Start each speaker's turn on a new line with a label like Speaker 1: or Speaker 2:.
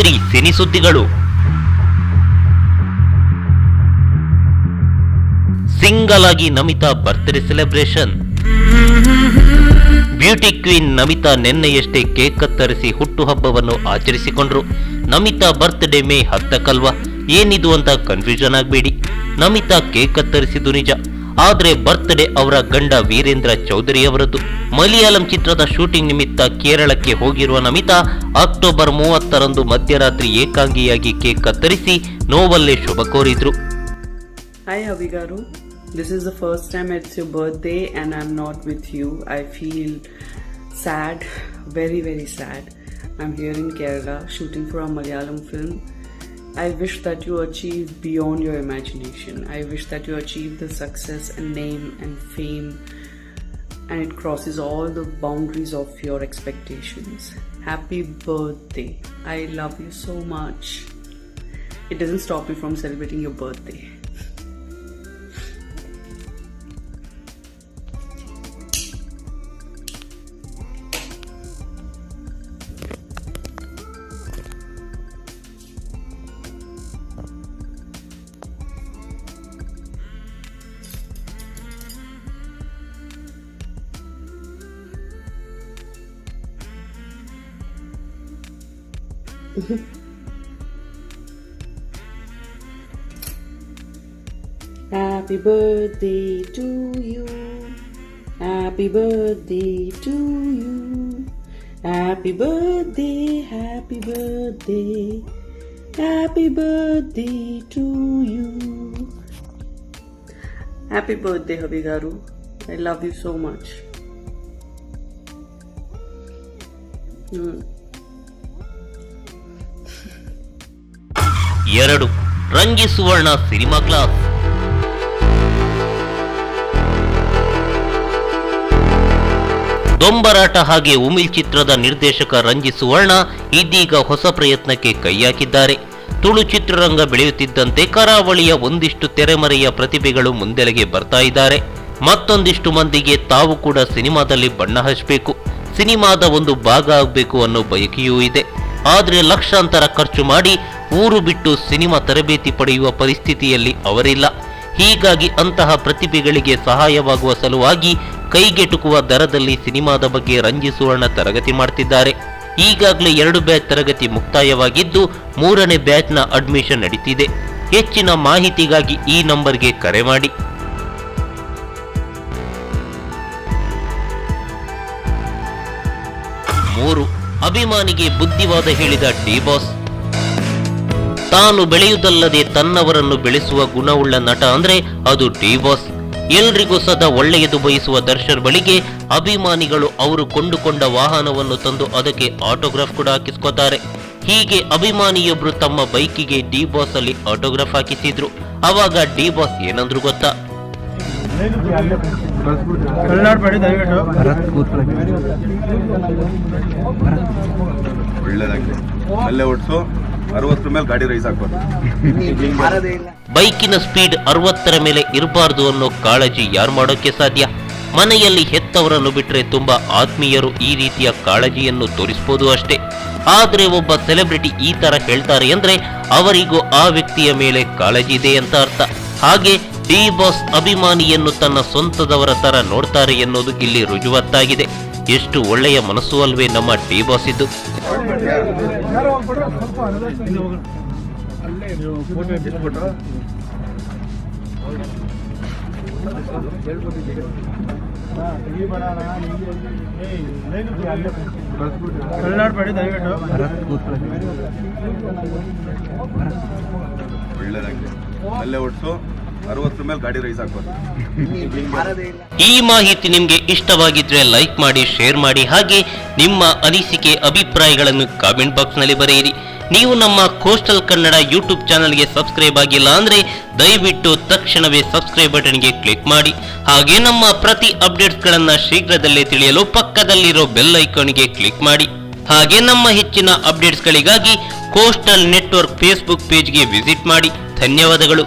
Speaker 1: Top 3 cine ಸುದ್ದಿಗಳು. Single ಆಗಿ Namitha birthday celebration. Beauty queen Namitha ನಿನ್ನೆಯಷ್ಟೇ ಕೇಕ್ ಕತ್ತರಿಸಿ ಹುಟ್ಟುಹಬ್ಬವನ್ನು ಆಚರಿಸಿಕೊಂಡ್ರು. ನಮಿತಾ ಬರ್ತ್ಡೇ ಮೇ 10 ಏನಿದು ಅಂತ ಕನ್ಫ್ಯೂಷನ್ ಆಗಬೇಡಿ. ನಮಿತಾ ಕೇಕ್ ಕತ್ತರಿಸಿದ್ದು ನಿಜ, ಆದ್ರೆ ಬರ್ತ್ಡೇ ಅವರ ಗಂಡ ವೀರೇಂದ್ರ ಚೌಧರಿ ಅವರದ್ದು. ಮಲಯಾಳಂ ಚಿತ್ರದ ಶೂಟಿಂಗ್ ನಿಮಿತ್ತ ಕೇರಳಕ್ಕೆ ಹೋಗಿರುವ ನಮಿತಾ ಅಕ್ಟೋಬರ್ 30 ಮಧ್ಯರಾತ್ರಿ ಏಕಾಂಗಿಯಾಗಿ ಕೇಕ್ ಕತ್ತರಿಸಿ ನೋವಲ್ಲೇ ಶುಭ ಕೋರಿದ್ರು.
Speaker 2: Hi Avigaru, this is the first time it's your birthday and I'm not with you. I feel sad, very very sad. I'm here in Kerala shooting for a Malayalam film. I wish that you achieve beyond your imagination. I wish that you achieve the success and name and fame and it crosses all the boundaries of your expectations. Happy birthday. I love you so much. It doesn't stop me from celebrating your birthday. Happy birthday to you. Happy birthday to you. Happy birthday, happy birthday. Happy birthday to you. Happy birthday Avigaru. I love you so much.
Speaker 1: 2 ರಂಗಿ Suvarna cinema class. ದೊಂಬರಾಟ ಹಾಗೆ ಉಮಿಲ್ ಚಿತ್ರದ ನಿರ್ದೇಶಕ ರಂಗಿ ಸುವರ್ಣ ಇದೀಗ ಹೊಸ ಪ್ರಯತ್ನಕ್ಕೆ ಕೈ ಹಾಕಿದ್ದಾರೆ. ತುಳು ಚಿತ್ರರಂಗ ಬೆಳೆಯುತ್ತಿದ್ದಂತೆ ಕರಾವಳಿಯ ಒಂದಿಷ್ಟು ತೆರೆಮರೆಯ ಪ್ರತಿಭೆಗಳು ಮುಂದೆಲೆಗೆ ಬರ್ತಾ ಇದ್ದಾರೆ. ಮತ್ತೊಂದಿಷ್ಟು ಮಂದಿಗೆ ತಾವು ಕೂಡ ಸಿನಿಮಾದಲ್ಲಿ ಬಣ್ಣ ಹಚ್ಚಬೇಕು, ಸಿನಿಮಾದ ಒಂದು ಭಾಗ ಆಗಬೇಕು ಅನ್ನೋ ಬಯಕೆಯೂ ಇದೆ. ಆದ್ರೆ ಲಕ್ಷಾಂತರ ಖರ್ಚು ಮಾಡಿ ಊರು ಬಿಟ್ಟು ಸಿನಿಮಾ ತರಬೇತಿ ಪಡೆಯುವ ಪರಿಸ್ಥಿತಿಯಲ್ಲಿ ಅವರಿಲ್ಲ. ಹೀಗಾಗಿ ಅಂತಹ ಪ್ರತಿಭೆಗಳಿಗೆ ಸಹಾಯವಾಗುವ ಸಲುವಾಗಿ ಕೈಗೆಟುಕುವ ದರದಲ್ಲಿ ಸಿನಿಮಾದ ಬಗ್ಗೆ ರಂಗಿ ಸುವರ್ಣ ತರಗತಿ ಮಾಡ್ತಿದ್ದಾರೆ. ಈಗಾಗಲೇ 2 ಬ್ಯಾಚ್ ತರಗತಿ ಮುಕ್ತಾಯವಾಗಿದ್ದು 3ನೇ ಬ್ಯಾಚ್ನ ಅಡ್ಮಿಷನ್ ನಡೀತಿದೆ. ಹೆಚ್ಚಿನ ಮಾಹಿತಿಗಾಗಿ ಈ ನಂಬರ್ಗೆ ಕರೆ ಮಾಡಿ. 3 ಅಭಿಮಾನಿಗೆ ಬುದ್ಧಿವಾದ ಹೇಳಿದ ಡಿ ಬಾಸ್. ತಾನು ಬೆಳೆಯುವುದಲ್ಲದೆ ತನ್ನವರನ್ನು ಬೆಳೆಸುವ ಗುಣವುಳ್ಳ ನಟ ಅಂದ್ರೆ ಅದು ಡಿ ಬಾಸ್. ಎಲ್ರಿಗೂ ಸದಾ ಒಳ್ಳೆಯದು ಬಯಸುವ ದರ್ಶನ್ ಬಳಿಗೆ ಅಭಿಮಾನಿಗಳು ಅವರು ಕೊಂಡುಕೊಂಡ ವಾಹನವನ್ನು ತಂದು ಅದಕ್ಕೆ ಆಟೋಗ್ರಾಫ್ ಕೂಡ ಹಾಕಿಸ್ಕೋತಾರೆ. ಹೀಗೆ ಅಭಿಮಾನಿಯೊಬ್ರು ತಮ್ಮ ಬೈಕಿಗೆ ಡಿ ಬಾಸ್ ಅಲ್ಲಿ ಆಟೋಗ್ರಾಫ್ ಹಾಕಿಸಿದ್ರು. ಅವಾಗ ಡಿ ಬಾಸ್ ಏನಂದ್ರು ಗೊತ್ತಾ? ಬೈಕಿನ ಸ್ಪೀಡ್ 60 ಮೇಲೆ ಇರಬಾರ್ದು ಅನ್ನೋ ಕಾಳಜಿ ಯಾರು ಮಾಡೋಕೆ ಸಾಧ್ಯ? ಮನೆಯಲ್ಲಿ ಹೆತ್ತವರನ್ನು ಬಿಟ್ರೆ ತುಂಬಾ ಆತ್ಮೀಯರು ಈ ರೀತಿಯ ಕಾಳಜಿಯನ್ನು ತೋರಿಸಬಹುದು ಅಷ್ಟೇ. ಆದ್ರೆ ಒಬ್ಬ ಸೆಲೆಬ್ರಿಟಿ ಈ ತರ ಹೇಳ್ತಾರೆ ಅಂದ್ರೆ ಅವರಿಗೂ ಆ ವ್ಯಕ್ತಿಯ ಮೇಲೆ ಕಾಳಜಿ ಇದೆ ಅಂತ ಅರ್ಥ. ಹಾಗೆ ಡಿ ಬಾಸ್ ಅಭಿಮಾನಿಯನ್ನು ತನ್ನ ಸ್ವಂತದವರ ತರ ನೋಡ್ತಾರೆ ಎನ್ನುವುದು ಇಲ್ಲಿ ರುಜುವಾತಾಗಿದೆ. ಎಷ್ಟು ಒಳ್ಳೆಯ ಮನಸ್ಸು ಅಲ್ವೇ ನಮ್ಮ ಡಿ ಬಾಸ್ ಇದ್ದು. ಈ ಮಾಹಿತಿ ನಿಮ್ಗೆ ಇಷ್ಟವಾಗಿದ್ರೆ ಲೈಕ್ ಮಾಡಿ, ಶೇರ್ ಮಾಡಿ, ಹಾಗೆ ನಿಮ್ಮ ಅನಿಸಿಕೆ ಅಭಿಪ್ರಾಯಗಳನ್ನು ಕಾಮೆಂಟ್ ಬಾಕ್ಸ್ ನಲ್ಲಿ ಬರೆಯಿರಿ. ನೀವು ನಮ್ಮ ಕೋಸ್ಟಲ್ ಕನ್ನಡ ಯೂಟ್ಯೂಬ್ ಚಾನಲ್ಗೆ ಸಬ್ಸ್ಕ್ರೈಬ್ ಆಗಿಲ್ಲ ಅಂದ್ರೆ ದಯವಿಟ್ಟು ತಕ್ಷಣವೇ ಸಬ್ಸ್ಕ್ರೈಬ್ ಬಟನ್ಗೆ ಕ್ಲಿಕ್ ಮಾಡಿ. ಹಾಗೆ ನಮ್ಮ ಪ್ರತಿ ಅಪ್ಡೇಟ್ಸ್ ಗಳನ್ನ ಶೀಘ್ರದಲ್ಲೇ ತಿಳಿಯಲು ಪಕ್ಕದಲ್ಲಿರೋ ಬೆಲ್ ಐಕಾನ್ಗೆ ಕ್ಲಿಕ್ ಮಾಡಿ. ಹಾಗೆ ನಮ್ಮ ಹೆಚ್ಚಿನ ಅಪ್ಡೇಟ್ಸ್ ಗಳಿಗಾಗಿ ಕೋಸ್ಟಲ್ ನೆಟ್ವರ್ಕ್ ಫೇಸ್ಬುಕ್ ಪೇಜ್ಗೆ ವಿಸಿಟ್ ಮಾಡಿ. ಧನ್ಯವಾದಗಳು.